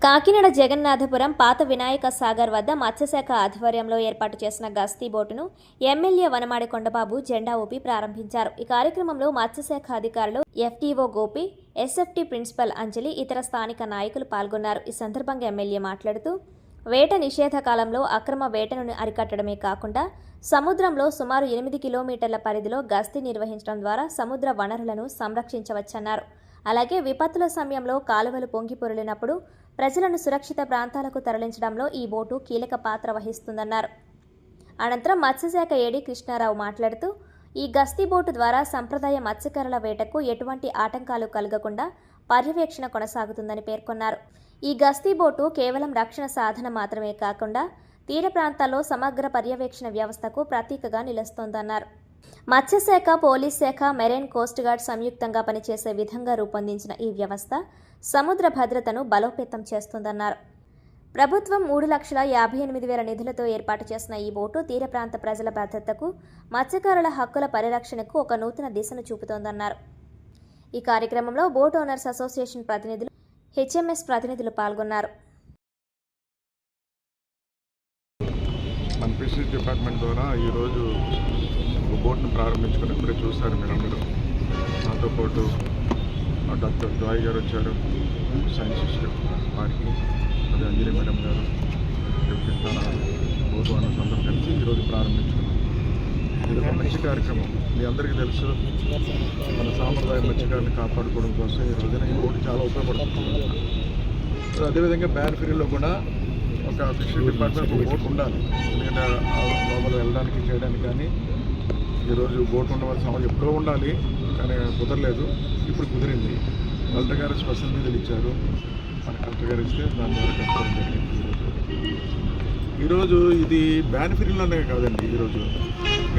కాకినాడ జగన్నాథపురం పాత వినాయక సాగర్ వద్ద మత్స్యశాఖ ఆధ్వర్యంలో ఏర్పాటు చేసిన గస్తీ బోటును ఎమ్మెల్యే వనమాడి కొండబాబు జెండా ఊపి ప్రారంభించారు. ఈ కార్యక్రమంలో మత్స్యశాఖ అధికారులు ఎఫ్టీఓ గోపి, ఎస్ఎఫ్టీ ప్రిన్సిపల్ అంజలి, ఇతర స్థానిక నాయకులు పాల్గొన్నారు. ఈ సందర్భంగా ఎమ్మెల్యే మాట్లాడుతూ వేట నిషేధ కాలంలో అక్రమ వేటను అరికట్టడమే కాకుండా సముద్రంలో సుమారు 8 కిలోమీటర్ల పరిధిలో గస్తీ నిర్వహించడం ద్వారా సముద్ర వనరులను సంరక్షించవచ్చన్నారు. అలాగే విపత్తుల సమయంలో కాలువలు పొంగి పొరలినప్పుడు ప్రజలను సురక్షిత ప్రాంతాలకు తరలించడంలో ఈ బోటు కీలక పాత్ర వహిస్తుందన్నారు. అనంతరం మత్స్యశాఖ ఏడీ కృష్ణారావు మాట్లాడుతూ ఈ గస్తీ బోటు ద్వారా సంప్రదాయ మత్స్యకారుల వేటకు ఎటువంటి ఆటంకాలు కలగకుండా పర్యవేక్షణ కొనసాగుతుందని పేర్కొన్నారు. ఈ గస్తీ బోటు కేవలం రక్షణ సాధన మాత్రమే కాకుండా తీర ప్రాంతాల్లో సమగ్ర పర్యవేక్షణ వ్యవస్థకు ప్రతీకగా నిలుస్తోందన్నారు. మత్స్యశాఖ, పోలీస్ శాఖ, మెరైన్ కోస్ట్ గార్డ్ సంయుక్తంగా పనిచేసే విధంగా రూపొందించిన ఈ వ్యవస్థ సముద్ర భద్రతను బలోపేతం చేస్తుందన్నారు. ప్రభుత్వం 3,58,000 నిధులతో ఏర్పాటు చేసిన ఈ బోటు తీర ప్రాంత ప్రజల భద్రతకు, మత్స్యకారుల హక్కుల పరిరక్షణకు ఒక నూతన దిశను చూపుతోందన్నారు. ఈ కార్యక్రమంలో బోట్ ఓనర్స్ అసోసియేషన్ ప్రతినిధులు, హెచ్ఎంఎస్ ప్రతినిధులు పాల్గొన్నారు. మన ఫిషరీస్ డిపార్ట్మెంట్ ద్వారా ఈరోజు ఒక బోట్ను ప్రారంభించుకుని ఇప్పుడు చూస్తారు మీరందరూ. నాతో పాటు డాక్టర్ జాయ్ గారు వచ్చారు, సైంటిస్ట్ వారికి, అదే అంజలి మేడం గారు, బోట్ ఓనర్స్ అందరూ కలిసి ఈరోజు ప్రారంభించుకున్నాం. ఇది ఒక మంచి కార్యక్రమం. మీ అందరికీ తెలుసు, మన సాంప్రదాయ మత్స్యకారులను కాపాడుకోవడం కోసం ఈ రోజున ఈ బోటు చాలా ఉపయోగపడుతుంది. సో అదేవిధంగా బ్యాన్ఫిరీలో కూడా ఒక ఫిషరీ డిపార్ట్మెంట్ ఒక బోట్ ఉండాలి. ఎందుకంటే లోపల వెళ్ళడానికి చేయడానికి కానీ ఈరోజు బోట్ ఉండవలసిన అవసరం ఎప్పుడో ఉండాలి, కానీ కుదరలేదు. ఇప్పుడు కుదిరింది. కలెక్టర్ గారు స్పెషల్ నిధులు ఇచ్చారు. మన కలెక్టర్ గారు ఇస్తే దాని ద్వారా కట్టుకోవడం జరిగింది. ఈరోజు ఇది బ్యాన్ఫిరీలోనే కాదండి. ఈరోజు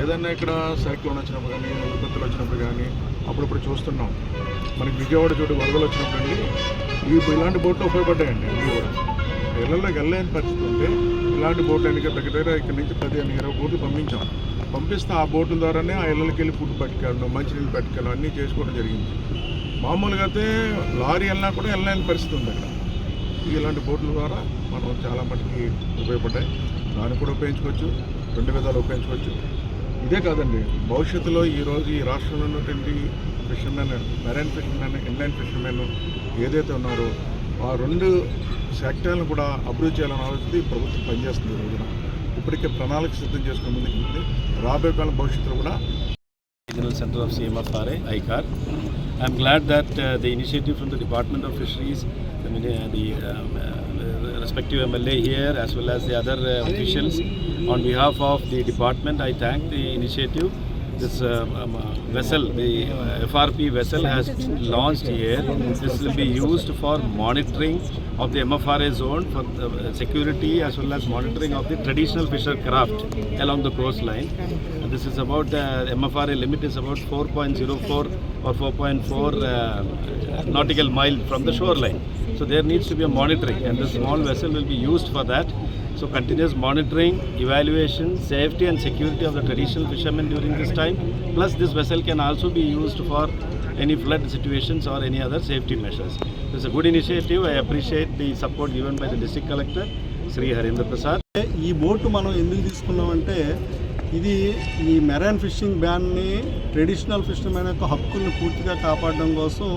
ఏదన్నా ఇక్కడ సైక్లోన్ వచ్చినప్పుడు కానీ, విపత్తులు వచ్చినప్పుడు కానీ అప్పుడప్పుడు చూస్తున్నాం. మనకి విజయవాడ చోటు వరదలు వచ్చినప్పుడు అండి ఇలాంటి బోట్లు ఉపయోగపడ్డాయండి. అన్నీ కూడా ఇళ్లలోకి వెళ్ళలేని పరిస్థితి ఉంటే ఇలాంటి బోట్లు ఎన్నిక దగ్గర ఇక్కడ నుంచి 15-20 బోట్లు పంపిస్తే ఆ బోట్ల ద్వారానే ఆ ఇళ్ళకి వెళ్ళి ఫుడ్ పట్టుకెళ్ళడం, మంచినీళ్ళు పట్టుకెళ్ళడం అన్నీ చేసుకోవడం జరిగింది. మామూలుగా అయితే లారీ వెళ్ళినా కూడా వెళ్ళలేని పరిస్థితి ఉంది అక్కడ. ఇలాంటి బోట్ల ద్వారా మనం చాలా మటుకి ఉపయోగపడ్డాయి. దాన్ని కూడా ఉపయోగించుకోవచ్చు, 2 విధాలు ఉపయోగించుకోవచ్చు. ఇదే కాదండి, భవిష్యత్తులో ఈరోజు ఈ రాష్ట్రంలో ఉన్నటువంటి fishermen, marine fishermen, inline fishermen ఏదైతే ఉన్నారో ఆ 2 సెక్టార్లను కూడా అభివృద్ధి చేయాలని ఆలోచిస్తే ప్రభుత్వం పనిచేస్తుంది. ఈ రోజున ఇప్పటికే ప్రణాళిక సిద్ధం చేసుకునే ముందుకు ఉంది. రాబోయే కాలం భవిష్యత్తులో కూడా Regional Center of CMFRA, ICAR. I am glad that the initiative from the Department of Fisheries, the respective MLA here as well as the other officials, on behalf of the department, I thank the initiative. This vessel, the FRP vessel has been launched here. This will be used for monitoring of the MFRA zone for security as well as monitoring of the traditional fisher craft along the coastline. And this is about MFRA limit is about 4.04 or 4.4 nautical mile from the shoreline. So there needs to be a monitoring, and this small vessel will be used for that. So continuous monitoring, evaluation, safety and security of the traditional fishermen during this time. Plus this vessel can also be used for any flood situations or any other safety measures. This is a good initiative. I appreciate the support given by the district collector, Sri Harendra Prasad. ఈ boat మనం ఎందుకు తీసుకున్నామంటే ఇది ఈ marine fishing బ్యాన్ని, traditional fishermen యొక్క హక్కులను పూర్తిగా కాపాడడం కోసం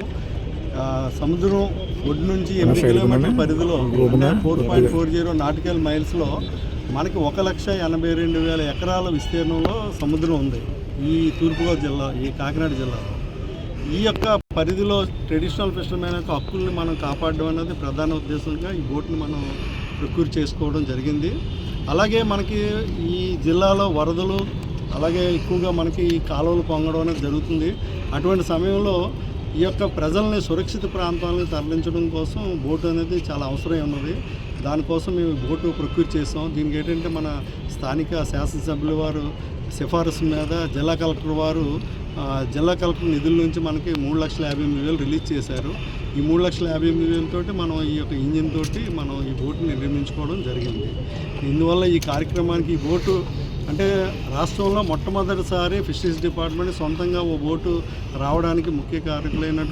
సముద్రం ఒడ్డు నుంచి 8 కిలోమీటర్ల పరిధిలో 4.40 నాటికల్ మైల్స్లో మనకి 1,82,000 ఎకరాల విస్తీర్ణంలో సముద్రం ఉంది ఈ తూర్పుగోదావరి జిల్లా, ఈ కాకినాడ జిల్లాలో. ఈ యొక్క పరిధిలో ట్రెడిషనల్ ఫిషర్మెన్ యొక్క హక్కుల్ని మనం కాపాడడం అనేది ప్రధాన ఉద్దేశంగా ఈ బోట్ని మనం ప్రొక్యూర్ చేసుకోవడం జరిగింది. అలాగే మనకి ఈ జిల్లాలో వరదలు, అలాగే ఎక్కువగా మనకి ఈ కాలువలు పొంగడం అనేది జరుగుతుంది. అటువంటి సమయంలో ఈ యొక్క ప్రజల్ని సురక్షిత ప్రాంతాలను తరలించడం కోసం బోటు అనేది చాలా అవసరం ఉన్నది. దానికోసం మేము బోటు ప్రొక్యూర్ చేసాం. దీనికి ఏంటంటే మన స్థానిక శాసనసభ్యుల వారు సిఫారసు మీద జిల్లా కలెక్టర్ వారు జిల్లా కలెక్టర్ నిధుల నుంచి మనకి 3,58,000 రిలీజ్ చేశారు. ఈ 3,58,000 తోటి మనం ఈ యొక్క ఇంజిన్ తోటి మనం ఈ బోటుని నిర్మించుకోవడం జరిగింది. ఇందువల్ల ఈ కార్యక్రమానికి ఈ బోటు అంటే రాష్ట్రంలో మొట్టమొదటిసారి ఫిషరీస్ డిపార్ట్మెంట్ సొంతంగా ఓ బోటు రావడానికి ముఖ్య కారకులైన